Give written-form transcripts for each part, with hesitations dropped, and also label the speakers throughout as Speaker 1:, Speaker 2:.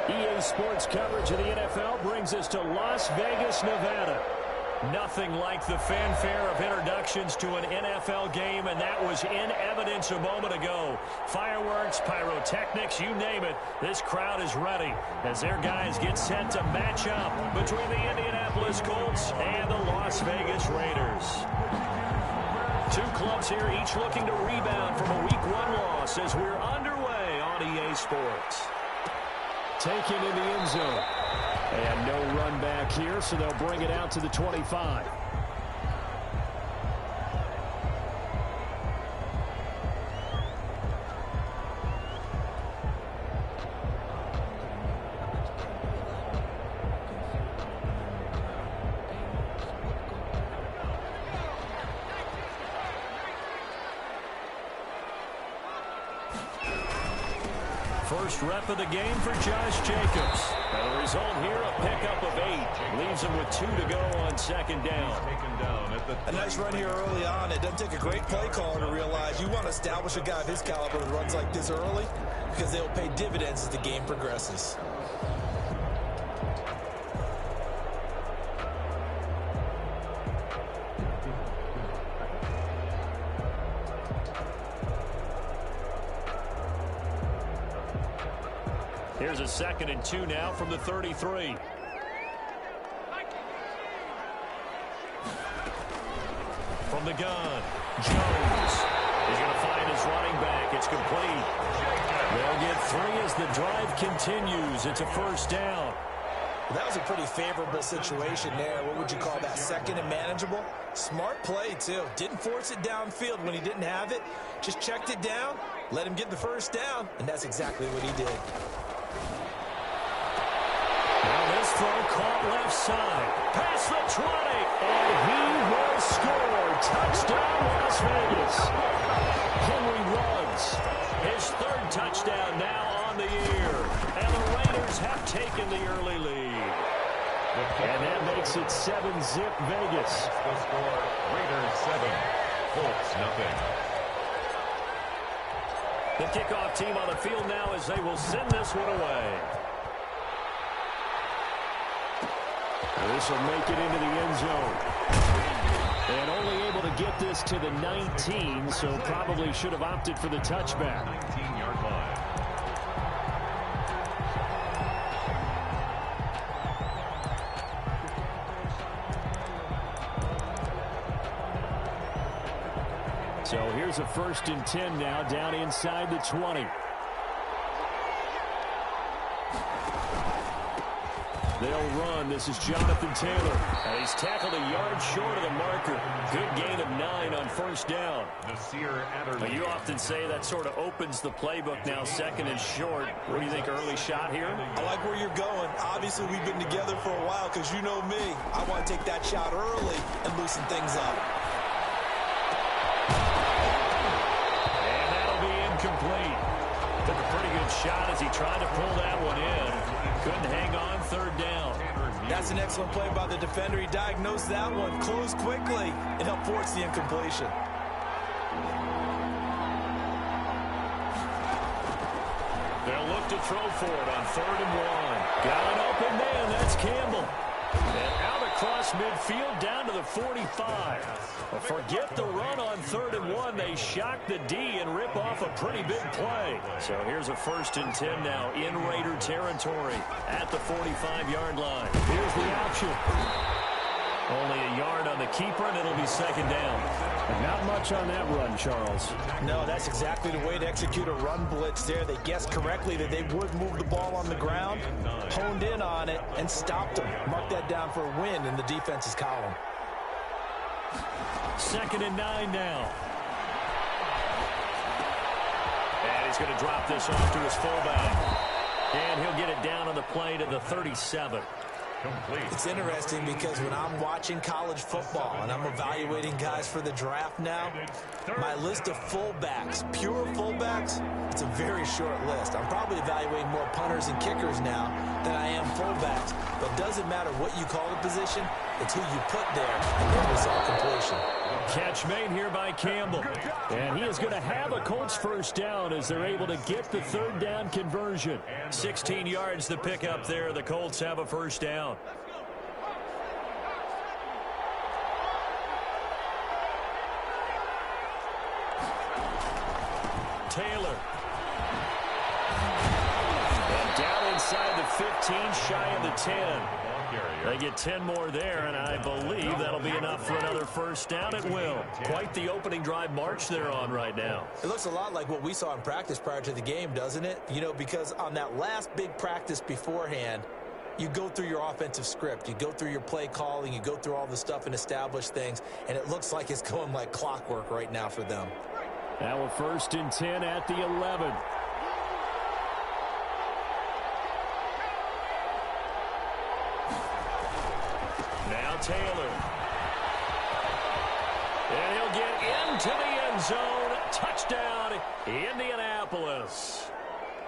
Speaker 1: EA Sports coverage of the NFL brings us to Las Vegas, Nevada. Nothing like the fanfare of introductions to an NFL game, and that was in evidence a moment ago. Fireworks, pyrotechnics, you name it. This crowd is ready as their guys get set to match up between the Indianapolis Colts and the Las Vegas Raiders. Two clubs here, each looking to rebound from a Week 1 loss as we're underway on EA Sports. Taken in the end zone. And no run back here, so they'll bring it out to the 25. First rep of the game for Josh Jacobs. And the result here, a pickup of 8. Leaves him with 2 to go on second down.
Speaker 2: A nice run here early on. It doesn't take a great play caller to realize you want to establish a guy of his caliber that runs like this early because they'll pay dividends as the game progresses.
Speaker 1: Here's a 2nd and 2 now from the 33. From the gun, Jones is going to find his running back. It's complete. They'll get 3 as the drive continues. It's a first down.
Speaker 2: Well, that was a pretty favorable situation there. What would you call that? 2nd and manageable? Smart play, too. Didn't force it downfield when he didn't have it. Just checked it down, let him get the first down, and that's exactly what he did.
Speaker 1: This throw caught left side. Past the 20. And he will score. Touchdown, Las Vegas. Henry Ruggs. His 3rd touchdown now on the year. And the Raiders have taken the early lead. And that makes it 7-zip Vegas.
Speaker 3: The score, Raiders 7, Colts nothing.
Speaker 1: The kickoff team on the field now as they will send this one away. This will make it into the end zone. And only able to get this to the 19, so probably should have opted for the touchback.
Speaker 3: 19-yard line.
Speaker 1: So here's a 1st and 10 now down inside the 20. They'll run. This is Jonathan Taylor. And he's tackled a yard short of the marker. Good gain of 9 on first down. But you often say that sort of opens the playbook now, 2nd and short. What do you think, early shot here?
Speaker 2: I like where you're going. Obviously, we've been together for a while because you know me. I want to take that shot early and loosen things up.
Speaker 1: And that'll be incomplete. Took a pretty good shot as he tried to pull that one in. Couldn't hang on, 3rd down.
Speaker 2: That's an excellent play by the defender. He diagnosed that one, closed quickly, and helped force the incompletion.
Speaker 1: They'll look to throw for it on 3rd and 1. Got an open man, that's Campbell. And out across midfield down to the 45. Forget the run on 3rd and 1. They shock the D and rip off a pretty big play. So here's a 1st and 10 now in Raider territory at the 45-yard line. Here's the option. Only a yard on the keeper, and it'll be 2nd down. Not much on that run, Charles.
Speaker 2: No, that's exactly the way to execute a run blitz there. They guessed correctly that they would move the ball on the ground, honed in on it, and stopped them. Mark that down for a win in the defense's column.
Speaker 1: 2nd and 9 now. And he's going to drop this off to his fullback. And he'll get it down on the play to the 37.
Speaker 3: Complete.
Speaker 2: It's interesting because when I'm watching college football and I'm evaluating guys for the draft now, my list of fullbacks, pure fullbacks, it's a very short list. I'm probably evaluating more punters and kickers now than I am fullbacks. But it doesn't matter what you call the position, it's who you put there and then result completion.
Speaker 1: Catch made here by Campbell. And he is going to have a Colts first down as they're able to get the third down conversion. 16 yards the pickup there. The Colts have a first down. Taylor. And down inside the 15, shy of the 10. They get 10 more there, and I believe that'll be enough for another first down. It will. Quite the opening drive march they're on right now.
Speaker 2: It looks a lot like what we saw in practice prior to the game, doesn't it? You know, because on that last big practice beforehand, you go through your offensive script. You go through your play calling. You go through all the stuff and establish things, and it looks like it's going like clockwork right now for them.
Speaker 1: Now we're first and 10 at the 11. Now Taylor. And he'll get into the end zone. Touchdown, Indianapolis.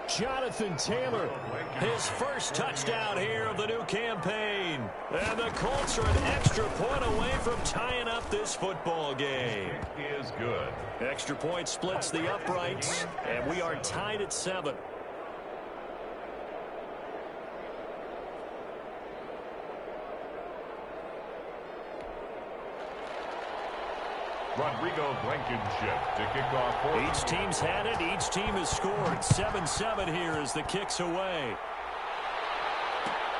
Speaker 1: Jonathan Taylor, his first touchdown here of the new campaign. And the Colts are an extra point away from tying up this football game.
Speaker 3: It is good.
Speaker 1: Extra point splits the uprights, and we are tied at 7.
Speaker 3: Rodrigo Blankenship to kick off for
Speaker 1: each team's had it. Each team has scored. 7-7 here as the kick's away.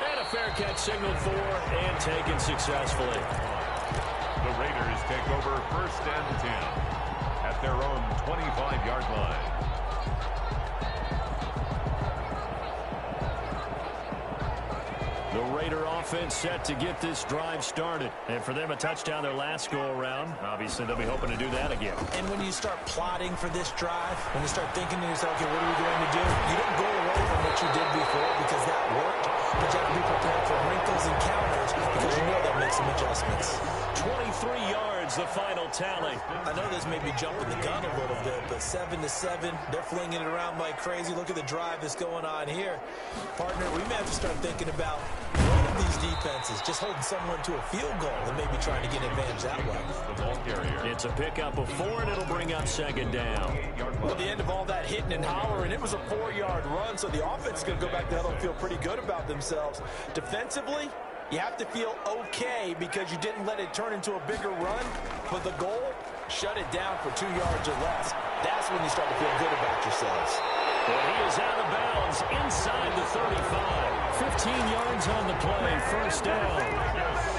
Speaker 1: And a fair catch signaled for and taken successfully.
Speaker 3: The Raiders take over first and 10 at their own 25-yard line.
Speaker 1: The Raider offense set to get this drive started. And for them, a touchdown their last go-around. Obviously, they'll be hoping to do that again.
Speaker 2: And when you start plotting for this drive, when you start thinking to yourself, okay, what are we going to do? You don't go away from what you did before because that worked. But you have to be prepared for wrinkles and counters because you know that makes some adjustments.
Speaker 1: 23 yards, the final tally.
Speaker 2: I know this may be jumping the gun a little bit, but 7-7, they're flinging it around like crazy. Look at the drive that's going on here. Partner, we may have to start thinking about one of these defenses, just holding someone to a field goal and maybe trying to get an advantage that way.
Speaker 3: The ball carrier.
Speaker 1: It's a pickup of 4, and it'll bring up second down.
Speaker 2: Well, at the end of all that hitting and hollering, it was a 4-yard run, so the offense is going to go back to hell and feel pretty good about themselves. Defensively, you have to feel okay because you didn't let it turn into a bigger run, but the goal, shut it down for 2 yards or less. That's when you start to feel good about yourselves.
Speaker 1: Well, he is out of bounds inside the 35. 15 yards on the play, first down.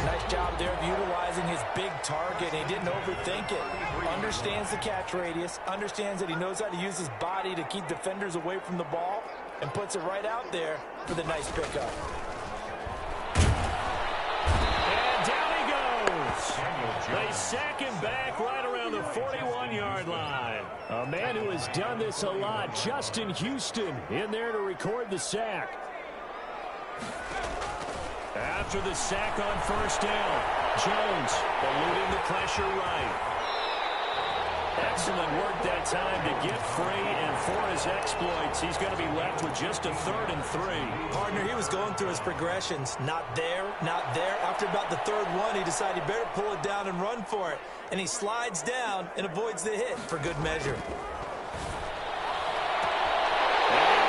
Speaker 2: Nice job there of utilizing his big target. He didn't overthink it. Understands the catch radius, understands that he knows how to use his body to keep defenders away from the ball, and puts it right out there for the nice pickup.
Speaker 1: And down he goes. They sack him back right around the 41-yard line. A man who has done this a lot, Justin Houston, in there to record the sack. After the sack on first down, Jones eluding the pressure right. Excellent work that time to get free, and for his exploits, he's going to be left with just a 3rd and 3.
Speaker 2: Partner, he was going through his progressions. Not there, not there. After about the 3rd one, he decided he better pull it down and run for it. And he slides down and avoids the hit for good measure.
Speaker 1: And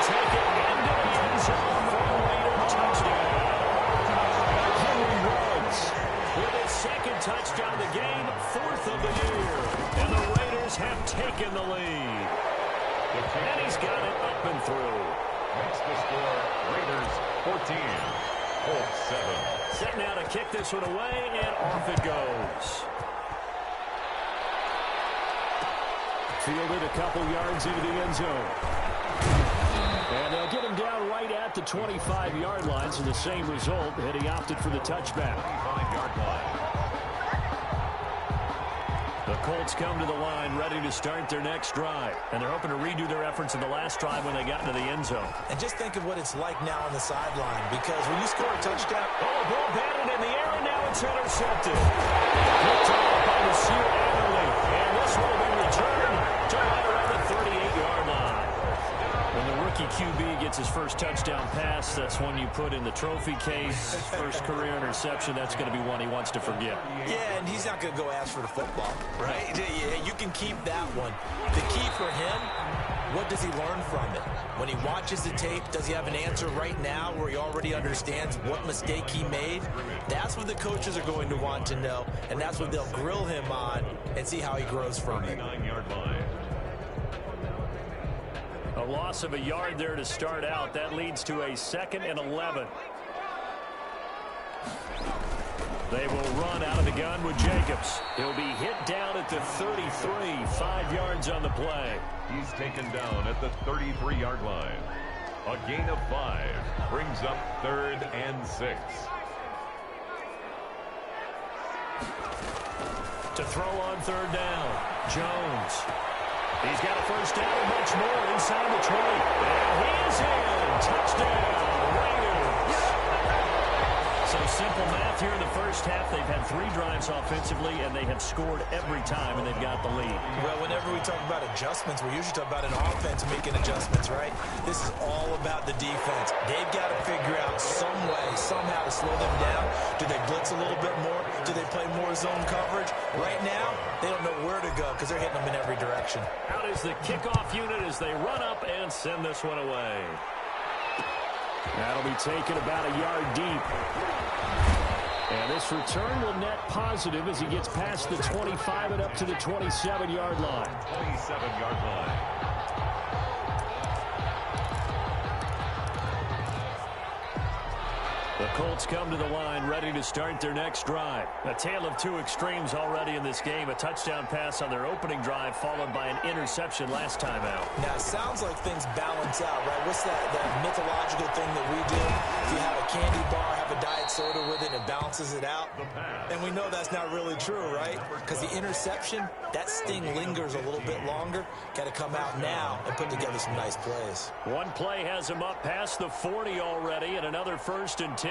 Speaker 1: take it into the end zone for a Raider touchdown. Henry Ruggs with his 2nd touchdown of the game, 4th of the year. And the Raiders have taken the lead. And he's got it up and through.
Speaker 3: Makes the score Raiders 14, Colts 7.
Speaker 1: Set now to kick this one away, and off it goes. Fielded a couple yards into the end zone. And they'll get him down right at the 25-yard line, so the same result, had he opted for the touchback.
Speaker 3: 25-yard line.
Speaker 1: The Colts come to the line ready to start their next drive. And they're hoping to redo their efforts in the last drive when they got into the end zone.
Speaker 2: And just think of what it's like now on the sideline, because when you score a touchdown...
Speaker 1: Oh, ball batted in the air, and now it's intercepted. Picked off by Monsieur Adderley. And this will be returned to right around the 38-yard line. And the rookie QB gets his first touchdown pass, that's one you put in the trophy case. First career interception, that's going to be one he wants to forget.
Speaker 2: Yeah, and he's not going to go ask for the football, right? Yeah, you can keep that one. The key for him, what does he learn from it? When he watches the tape, does he have an answer right now where he already understands what mistake he made? That's what the coaches are going to want to know, and that's what they'll grill him on and see how he grows from it.
Speaker 3: 39-yard line.
Speaker 1: A loss of a yard there to start out. That leads to a 2nd and 11. They will run out of the gun with Jacobs. He'll be hit down at the 33, 5 yards on the play.
Speaker 3: He's taken down at the 33-yard line. A gain of 5 brings up 3rd and 6.
Speaker 1: To throw on 3rd down, Jones. He's got a first down and much more inside the 20. And he is in. Touchdown, Raiders. So simple math here in the first half. They've had 3 drives offensively, and they have scored every time, and they've got the lead.
Speaker 2: Well, whenever we talk about adjustments, we usually talk about an offense making adjustments, right? This is all about the defense. They've got to figure out some way, somehow to slow them down. Do they blitz a little bit more? Do they play more zone coverage? Right now, they don't know where to go because they're hitting them in every direction.
Speaker 1: Out is the kickoff unit as they run up and send this one away. That'll be taken about a yard deep. And this return will net positive as he gets past the 25 and up to the 27-yard line.
Speaker 3: 27-yard line.
Speaker 1: The Colts come to the line ready to start their next drive. A tale of 2 extremes already in this game. A touchdown pass on their opening drive followed by an interception last time out.
Speaker 2: Now, it sounds like things balance out, right? What's that mythological thing that we do? If you have a candy bar, have a diet soda with it, and it balances it out. And we know that's not really true, right? Because the interception, that sting lingers a little bit longer. Got to come out now and put together some nice plays.
Speaker 1: One play has him up past the 40 already, and another 1st and 10.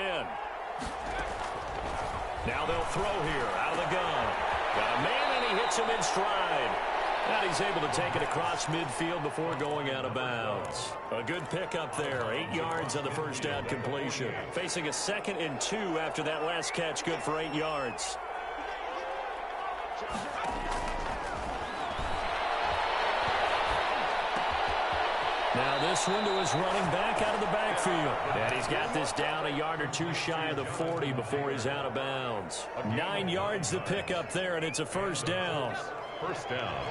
Speaker 1: Now they'll throw here out of the gun. Got a man, and he hits him in stride. And he's able to take it across midfield before going out of bounds. A good pickup there. 8 yards on the first down completion. Facing a 2nd and 2 after that last catch. Good for 8 yards. Now this one to his running back out of the backfield. And he's got this down a yard or 2 shy of the 40 before he's out of bounds. 9 yards the pickup there, and it's a first down.
Speaker 3: First down.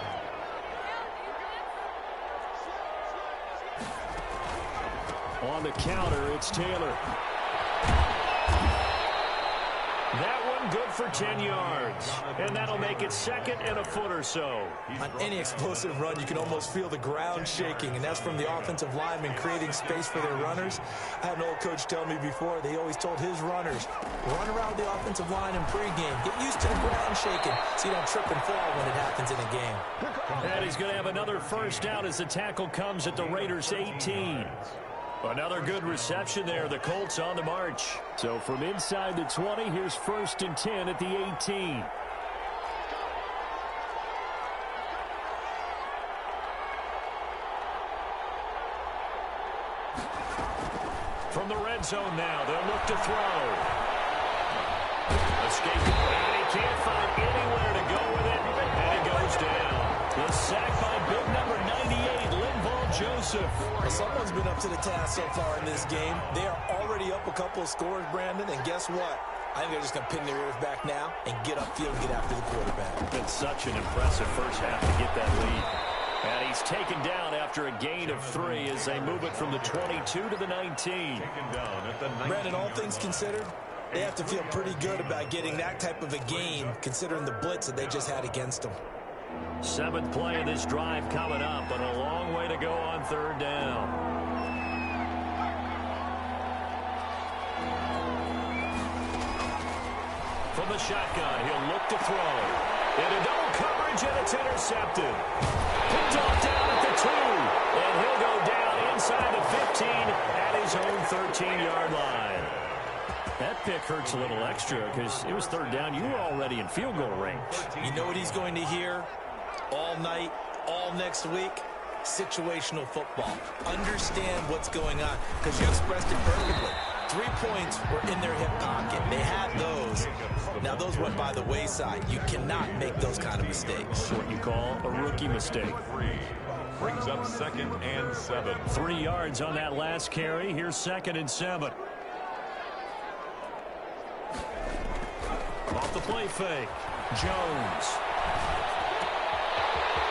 Speaker 1: On the counter, it's Taylor. That one good for 10 yards. And that'll make it 2nd and a foot or so.
Speaker 2: On any explosive run, you can almost feel the ground shaking, and that's from the offensive linemen creating space for their runners. I had an old coach tell me before, they always told his runners, run around the offensive line in pregame. Get used to the ground shaking so you don't trip and fall when it happens in a game.
Speaker 1: And he's going to have another first down as the tackle comes at the Raiders' 18. Another good reception there. The Colts on the march. So from inside the 20, here's 1st and 10 at the 18. From the red zone now, they'll look to throw. Escape, and he can't find anywhere to go with it, and it goes down. The sack by big number 98, Joseph.
Speaker 2: Well, someone's been up to the task so far in this game. They are already up a couple of scores, Brandon, and guess what? I think they're just going to pin their ears back now and get upfield and get after the quarterback.
Speaker 1: It's been such an impressive first half to get that lead. And he's taken down after a gain of 3 as they move it from the 22 to the 19.
Speaker 2: Brandon, all things considered, they have to feel pretty good about getting that type of a gain considering the blitz that they just had against them.
Speaker 1: 7th play of this drive coming up, but a long way to go on 3rd down. From the shotgun, he'll look to throw. Into double coverage, and it's intercepted. Picked off down at the 2, and he'll go down inside the 15 at his own 13-yard line. That pick hurts a little extra because it was 3rd down. You were already in field goal range.
Speaker 2: You know what he's going to hear all night, all next week? situational football. Understand what's going on, because you expressed it perfectly. 3 points were in their hip pocket. They had those. Now, those went by the wayside. You cannot make those kind of mistakes.
Speaker 1: What you call a rookie mistake.
Speaker 3: Brings up 2nd and 7.
Speaker 1: 3 yards on that last carry. Here's 2nd and 7. Off the play fake. Jones.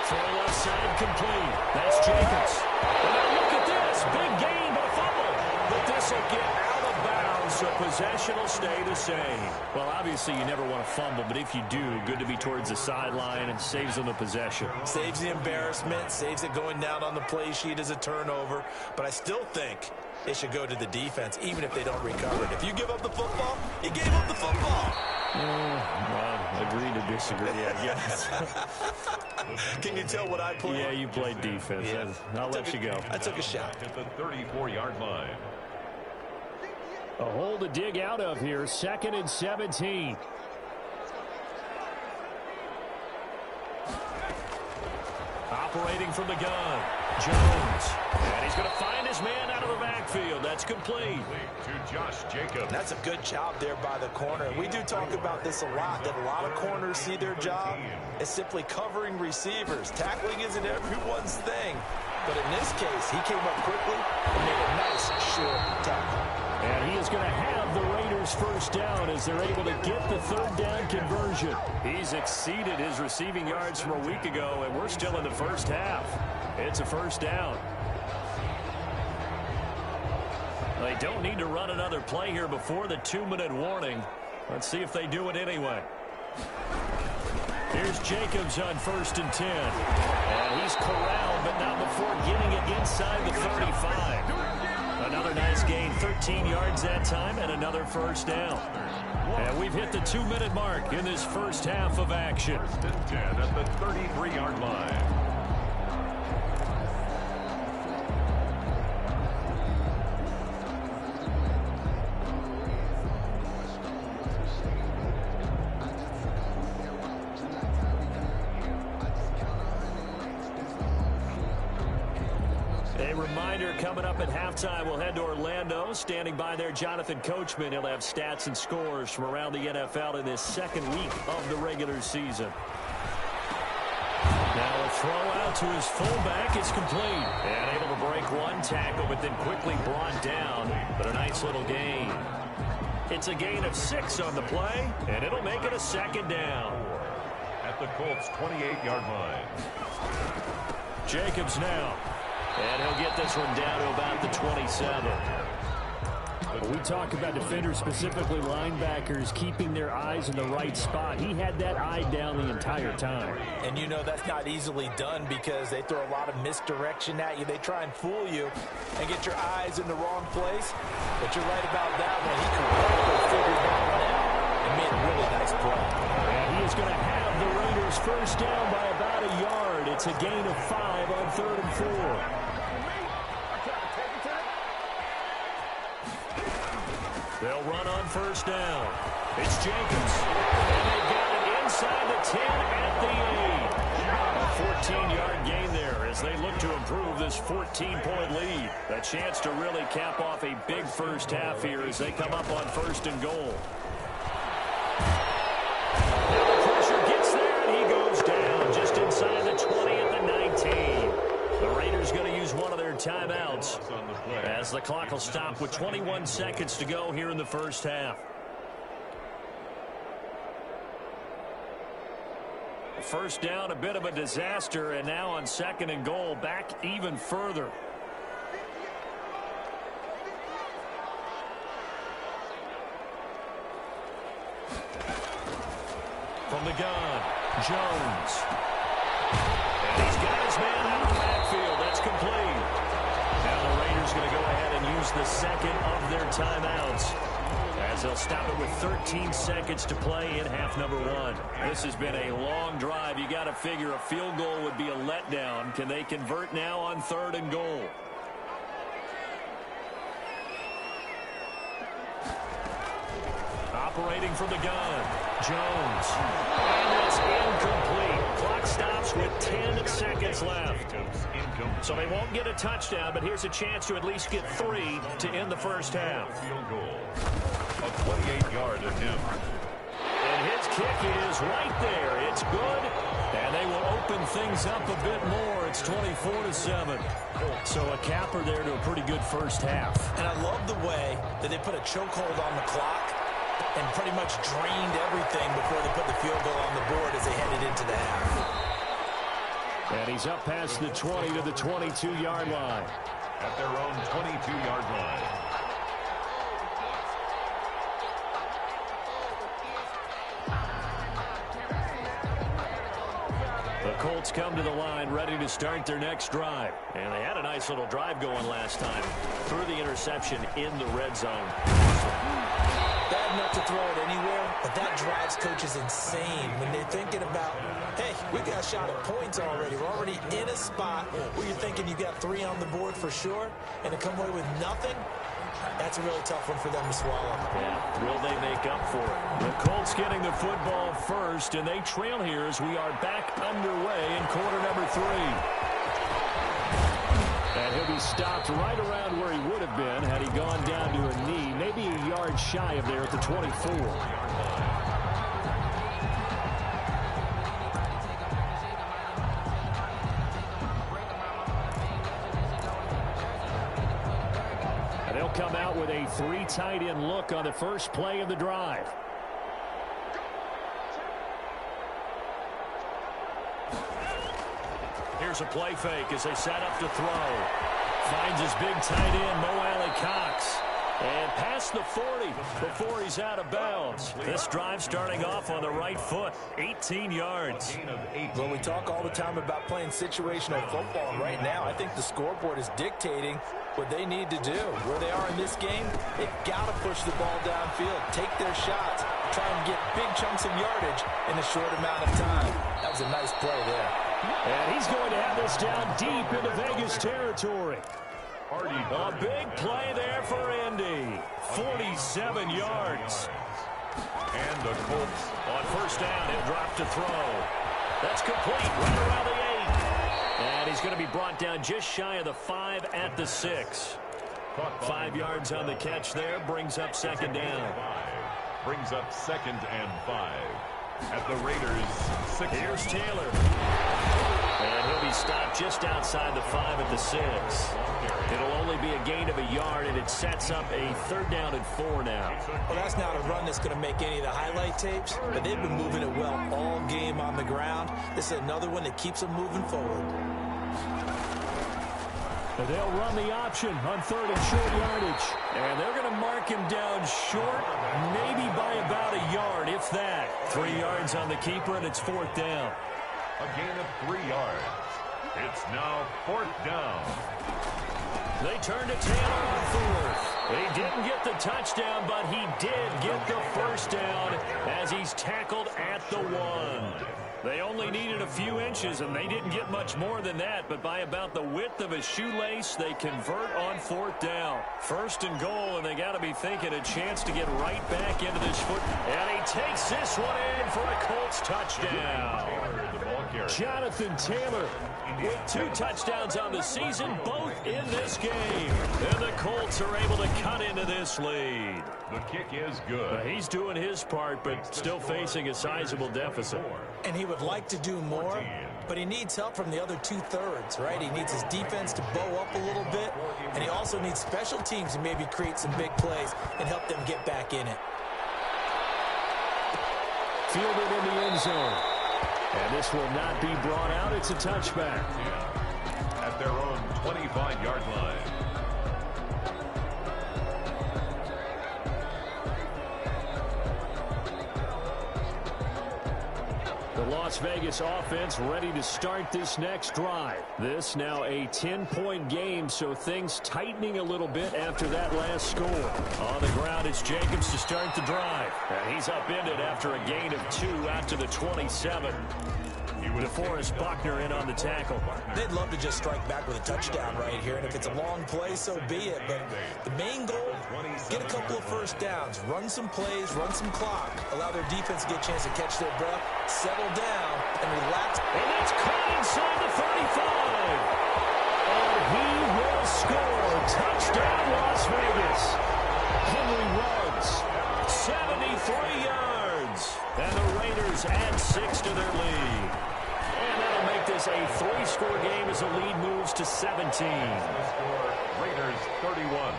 Speaker 1: Throw left side complete. That's Jacobs. And now look at this. Big gain, but a fumble. But this will get out of bounds, so possession will stay the same. Well, obviously you never want to fumble, but if you do, good to be towards the sideline and saves them the possession.
Speaker 2: Saves the embarrassment, saves it going down on the play sheet as a turnover. But I still think it should go to the defense, even if they don't recover it. If you give up the football, you gave up the football.
Speaker 1: Well, agree to disagree, I guess.
Speaker 2: Can you tell what I played?
Speaker 1: Yeah, you played defense.
Speaker 2: Yeah.
Speaker 1: I'll let you go.
Speaker 2: I took a shot.
Speaker 3: At the 34-yard line.
Speaker 1: A hole to dig out of here. 2nd and 17. Operating from the gun. Jones. And he's going to find his man out of the backfield. That's complete.
Speaker 3: To Josh Jacobs.
Speaker 2: That's a good job there by the corner. We do talk about this a lot, that a lot of corners see their job as simply covering receivers. Tackling isn't everyone's thing. But in this case, he came up quickly and made a nice short tackle.
Speaker 1: And he is going to have the Raiders first down as they're able to get the 3rd down conversion. He's exceeded his receiving yards from a week ago, and we're still in the first half. It's a first down. They don't need to run another play here before the 2-minute warning. Let's see if they do it anyway. Here's Jacobs on 1st and 10. And he's corralled, but not before getting it inside the 35. Another nice gain, 13 yards that time, and another first down. And we've hit the 2-minute mark in this first half of action.
Speaker 3: 10 at the 33-yard line.
Speaker 1: Coming up at halftime, we'll head to Orlando. Standing by there, Jonathan Coachman. He'll have stats and scores from around the NFL in this 2nd week of the regular season. Now a throw out to his fullback is complete. And able to break one tackle, but then quickly brought down. But a nice little gain. It's a gain of 6 on the play, and it'll make it a 2nd down.
Speaker 3: At the Colts' 28-yard line.
Speaker 1: Jacobs now. And he'll get this one down to about the 27. We talk about defenders, specifically linebackers, keeping their eyes in the right spot. He had that eye down the entire time.
Speaker 2: And you know that's not easily done because they throw a lot of misdirection at you. They try and fool you and get your eyes in the wrong place. But you're right about that one. He correctly figured that one out and made a really nice play.
Speaker 1: And he is going to have the Raiders first down by about a yard. It's a gain of 5 on 3rd and 4. They'll run on first down. It's Jacobs. And they've got it inside the 10 at the 8. A 14-yard gain there as they look to improve this 14-point lead. A chance to really cap off a big first half here as they come up on 1st and goal. Now the pressure gets there, and he goes down just inside the 20 at the 19. The Raiders going to use one of their timeouts as the clock will stop with 21 seconds to go here in the first half. First down, a bit of a disaster, and now on 2nd and goal, back even further. From the gun, Jones. And he's got his man out of the backfield. That's complete. Now the Raiders going to go ahead and use the 2nd of their timeouts as they'll stop it with 13 seconds to play in half number 1. This has been a long drive. You got to figure a field goal would be a letdown. Can they convert now on 3rd and goal? Operating from the gun, Jones. And that's incomplete. Clock stops with 10 seconds left. So they won't get a touchdown, but here's a chance to at least get 3 to end the first half.
Speaker 3: Field goal. A 28-yard attempt.
Speaker 1: And his kick is right there. It's good. And they will open things up a bit more. It's 24-7. So a capper there to a pretty good first half.
Speaker 2: And I love the way that they put a chokehold on the clock and pretty much drained everything before they put the field goal on the board as they headed into the half.
Speaker 1: And he's up past the 20 to the 22-yard line.
Speaker 3: At their own 22-yard line.
Speaker 1: The Colts come to the line ready to start their next drive. And they had a nice little drive going last time. Threw the interception in the red zone.
Speaker 2: Bad enough to throw it anywhere, but that drives coaches insane when they're thinking about, hey, we got a shot at points already. We're already in a spot where you're thinking you got 3 on the board for sure, and to come away with nothing, that's a really tough one for them to swallow.
Speaker 1: Yeah, will they make up for it? The Colts getting the football first, and they trail here as we are back underway in quarter number 3. And he'll be stopped right around where he would have been had he gone down to a knee, maybe a yard shy of there at the 24. And they'll come out with a 3 tight end look on the first play of the drive. Here's a play fake as they set up to throw. Finds his big tight end, Mo Alley-Cox. And past the 40 before he's out of bounds. This drive starting off on the right foot. 18 yards.
Speaker 2: Well, we talk all the time about playing situational football, and right now I think the scoreboard is dictating what they need to do. Where they are in this game, they've got to push the ball downfield, take their shots, try and get big chunks of yardage in a short amount of time. That was a nice play there.
Speaker 1: And he's going to have this down deep into Vegas territory. A big play there for Indy. 47 yards.
Speaker 3: And the Colts
Speaker 1: on first down and drop to throw. That's complete right around the 8. And he's going to be brought down just shy of the 5 at the 6. 5 yards on the catch there. Brings up second down.
Speaker 3: Brings up 2nd and 5. At the Raiders' 6.
Speaker 1: Here's Taylor. And he'll be stopped just outside the 5 at the 6. It'll only be a gain of a yard, and it sets up a 3rd down and 4 now.
Speaker 2: Well, that's not a run that's going to make any of the highlight tapes, but they've been moving it well all game on the ground. This is another one that keeps them moving forward.
Speaker 1: And they'll run the option on 3rd and short yardage. And they're going to mark him down short, maybe by about a yard, if that. 3 yards on the keeper, and it's 4th down.
Speaker 3: A gain of 3 yards. It's now 4th down.
Speaker 1: They turn to Taylor on 4th. He didn't get the touchdown, but he did get the first down as he's tackled at the 1. They only needed a few inches, and they didn't get much more than that, but by about the width of a shoelace, they convert on 4th down. 1st and goal, and they got to be thinking a chance to get right back into this foot. And he takes this one in for a Colts touchdown. Jonathan Taylor with 2 touchdowns on the season, both in this game. And the Colts are able to cut into this lead.
Speaker 3: The kick is good.
Speaker 1: He's doing his part, but still facing a sizable deficit.
Speaker 2: And he would like to do more, but he needs help from the other 2/3, right? He needs his defense to bow up a little bit, and he also needs special teams to maybe create some big plays and help them get back in it.
Speaker 1: Fielded in the end zone. And this will not be brought out. It's a touchback.
Speaker 3: At their own 25-yard line.
Speaker 1: The Las Vegas offense ready to start this next drive. This now a 10-point game, so things tightening a little bit after that last score. On the ground, it's Jacobs to start the drive. And he's upended after a gain of 2 out to the 27. DeForest Buckner in on the tackle.
Speaker 2: They'd love to just strike back with a touchdown right here, and if it's a long play, so be it. But the main goal, get a couple of first downs, run some plays, run some clock, allow their defense to get a chance to catch their breath, settle down, and relax.
Speaker 1: And that's caught inside the 35. And he will score. Touchdown, Las Vegas. Henry runs 73 yards. And the Raiders add 6 to their lead. And that'll make this a 3-score game as the lead moves to 17.
Speaker 3: Raiders 31,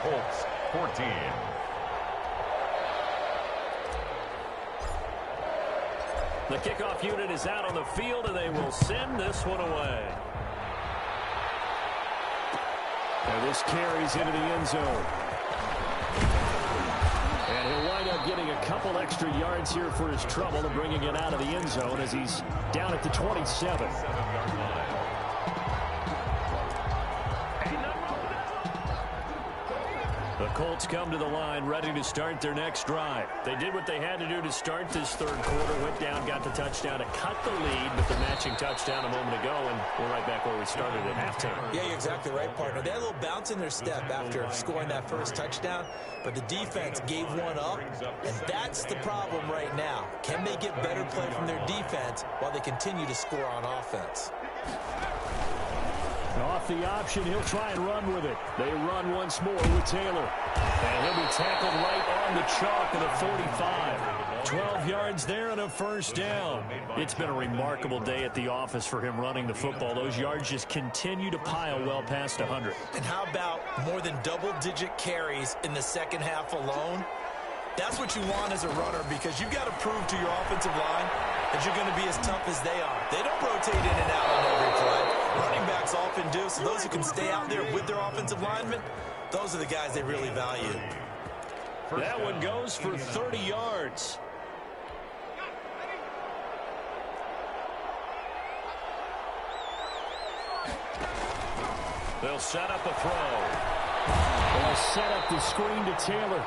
Speaker 3: Colts 14.
Speaker 1: The kickoff unit is out on the field, and they will send this one away. And this carries into the end zone. And he'll wind up getting a couple extra yards here for his trouble and bringing it out of the end zone as he's down at the 27. The Colts come to the line ready to start their next drive. They did what they had to do to start this third quarter, went down, got the touchdown to cut the lead with the matching touchdown a moment ago, and we're right back where we started at halftime.
Speaker 2: Yeah, you're exactly right, partner. They had a little bounce in their step after scoring that first touchdown, but the defense gave one up, and that's the problem right now. Can they get better play from their defense while they continue to score on offense?
Speaker 1: Off the option, he'll try and run with it. They run once more with Taylor. And he'll be tackled right on the chalk of the 45. 12 yards there and a first down. It's been a remarkable day at the office for him running the football. Those yards just continue to pile well past 100.
Speaker 2: And how about more than double-digit carries in the second half alone? That's what you want as a runner, because you've got to prove to your offensive line that you're going to be as tough as they are. They don't rotate in and out on every play. Running backs often do, so those who can stay out there with their offensive linemen, those are the guys they really value.
Speaker 1: That one goes for 30 yards. They'll set up a throw. They'll set up the screen to Taylor.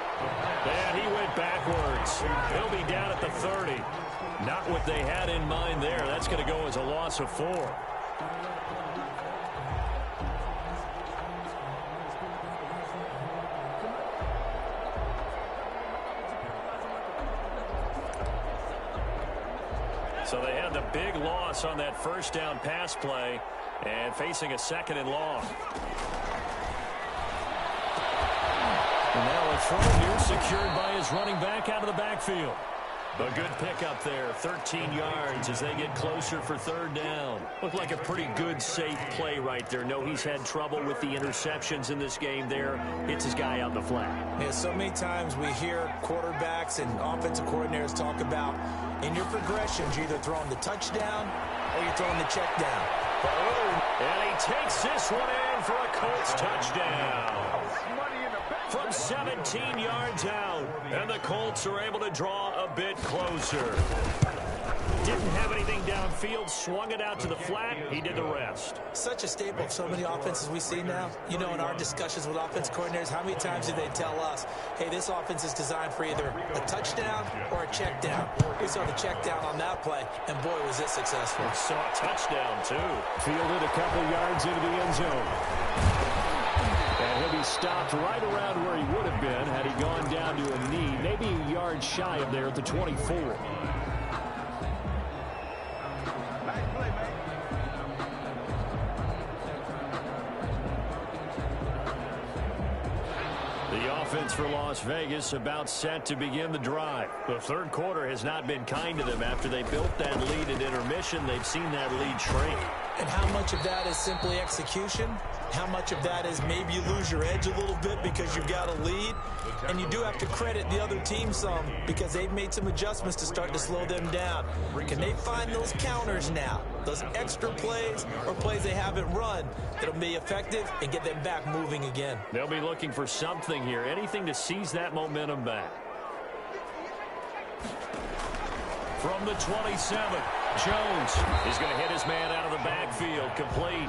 Speaker 1: And he went backwards. He'll be down at the 30. Not what they had in mind there. That's going to go as a loss of 4. So they had the big loss on that first down pass play and facing a 2nd and long. And now a throw here secured by his running back out of the backfield. A good pickup there, 13 yards as they get closer for 3rd down. Looked like a pretty good, safe play right there. No, he's had trouble with the interceptions in this game there. Hits his guy out the flat.
Speaker 2: Yeah, so many times we hear quarterbacks and offensive coordinators talk about in your progressions, you're either throwing the touchdown or you're throwing the check down.
Speaker 1: And he takes this one in for a Colts touchdown. From 17 yards out, and the Colts are able to draw a bit closer. Didn't have anything downfield, swung it out to the flat. He did the rest.
Speaker 2: Such a staple of so many offenses we see now. You know, in our discussions with offense coordinators, how many times do they tell us, hey, this offense is designed for either a touchdown or a check down. We saw the check down on that play, and boy, was it successful.
Speaker 1: We saw a touchdown, too. Fielded a couple yards into the end zone. And he'll be stopped right around where he would have been had he gone down to a knee, maybe a yard shy of there at the 24. The offense for Las Vegas about set to begin the drive. The third quarter has not been kind to them. After they built that lead at intermission, they've seen that lead shrink.
Speaker 2: And how much of that is simply execution? How much of that is maybe you lose your edge a little bit because you've got a lead? And you do have to credit the other team some because they've made some adjustments to start to slow them down. Can they find those counters now, those extra plays or plays they haven't run that'll be effective and get them back moving again?
Speaker 1: They'll be looking for something here, anything to seize that momentum back. From the 27, Jones is going to hit his man out of the backfield. Complete.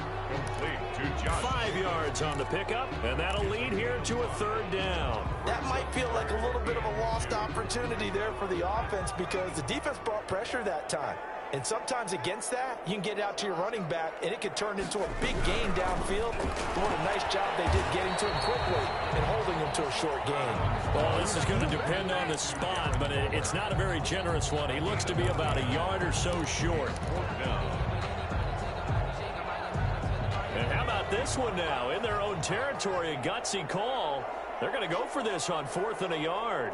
Speaker 3: To Josh.
Speaker 1: 5 yards on the pickup, and that'll lead here to a 3rd down.
Speaker 4: That might feel like a little bit of a lost opportunity there for the offense because the defense brought pressure that time. And sometimes against that, you can get out to your running back, and it could turn into a big gain downfield. But what a nice job they did getting to him quickly and holding him to to a short gain.
Speaker 1: Well, this is going to depend on the spot, but it's not a very generous one. He looks to be about a yard or so short. And how about this one now? In their own territory, a gutsy call. They're going to go for this on 4th and a yard.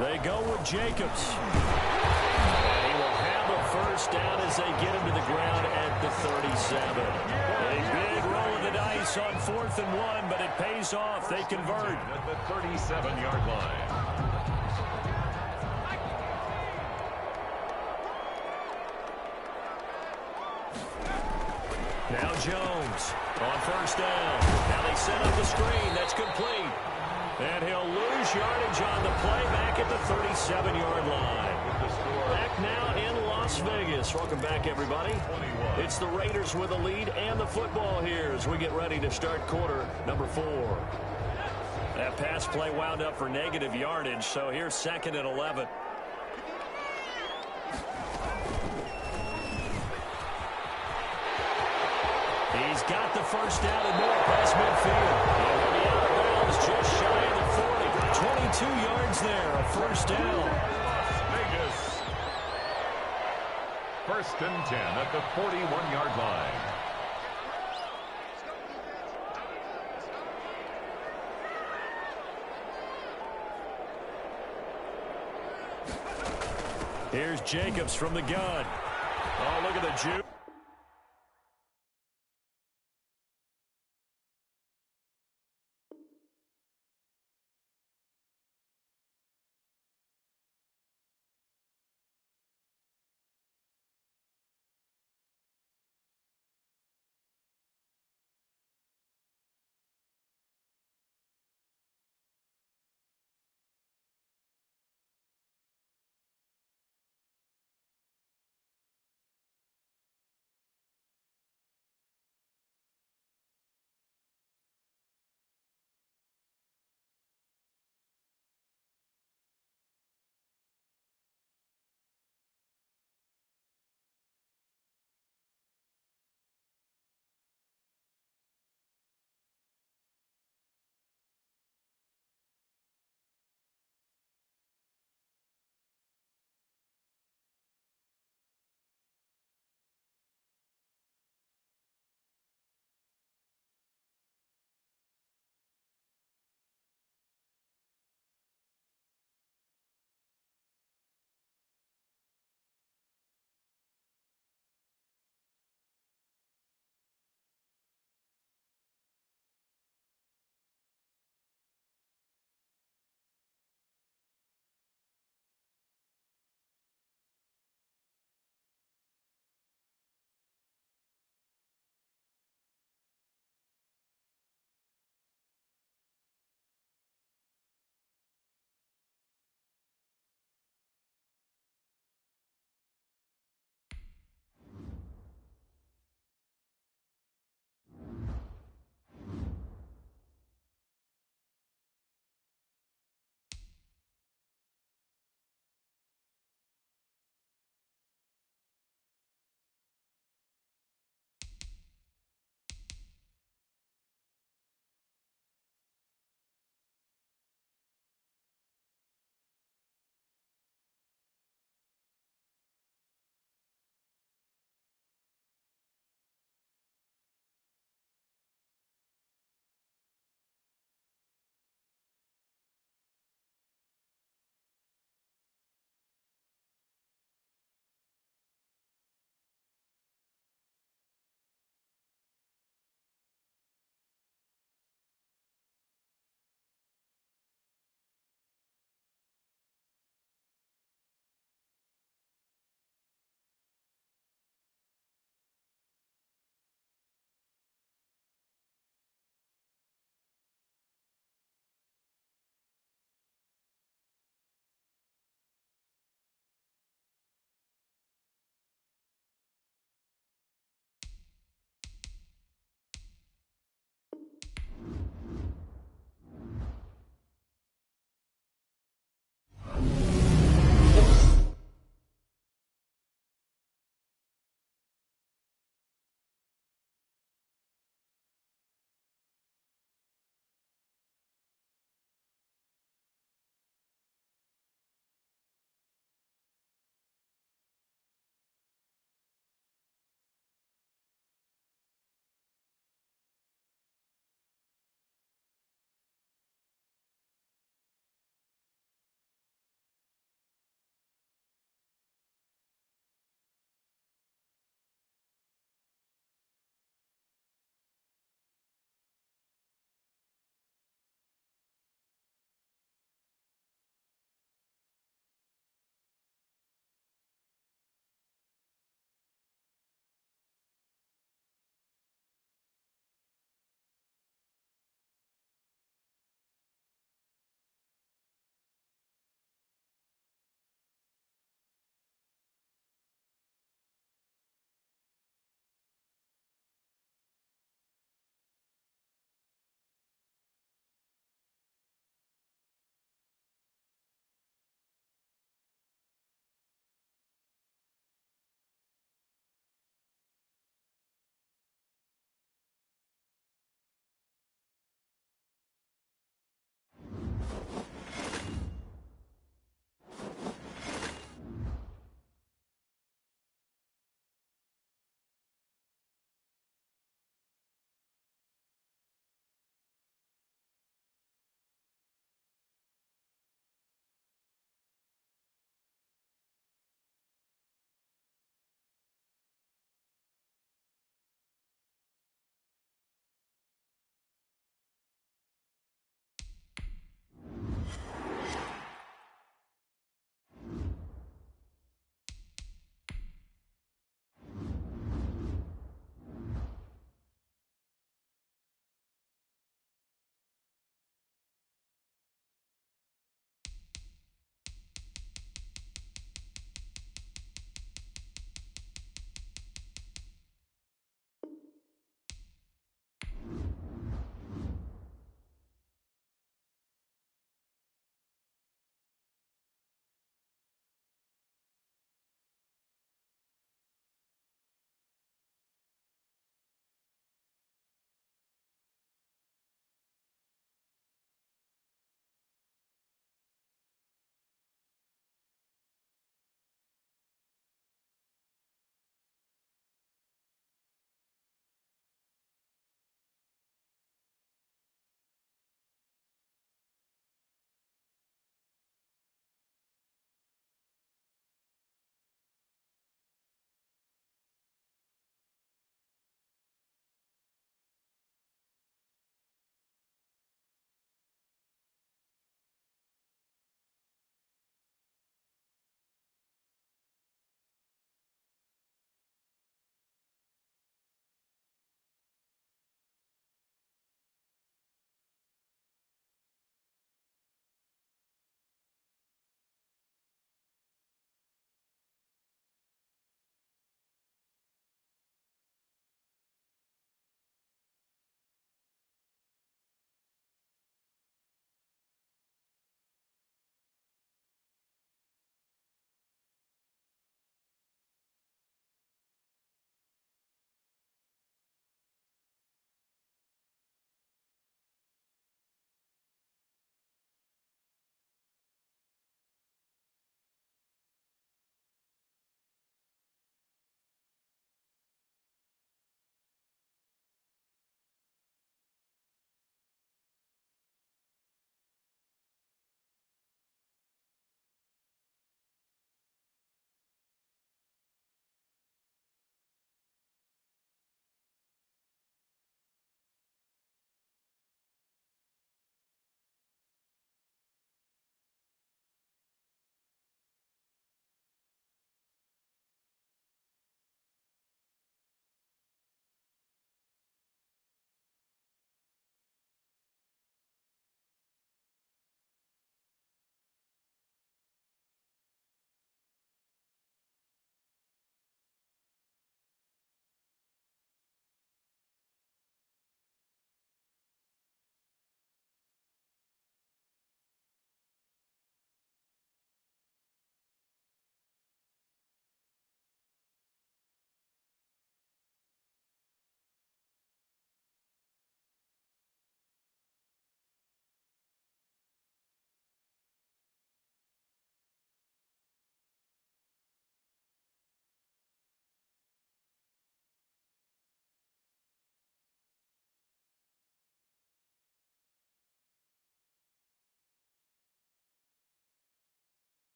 Speaker 1: They go with Jacobs. And he will have a first down as they get him to the ground at the 37. A big roll of the dice on 4th and 1, but it pays off. They convert.
Speaker 3: At the 37-yard line.
Speaker 1: Now Jones on first down. Now they set up the screen. That's complete. And he'll lose yardage on the play back at the 37-yard line. Back now in Las Vegas. Welcome back, everybody. It's the Raiders with a lead and the football here as we get ready to start quarter number 4. That pass play wound up for negative yardage, so here's 2nd and 11. He's got the first down and more past midfield. And he'll be out of bounds just shy of the 40. 22 yards there, a first down.
Speaker 3: Las Vegas. 1st and 10 at the 41-yard line.
Speaker 1: Here's Jacobs from the gun. Oh, look at the juke.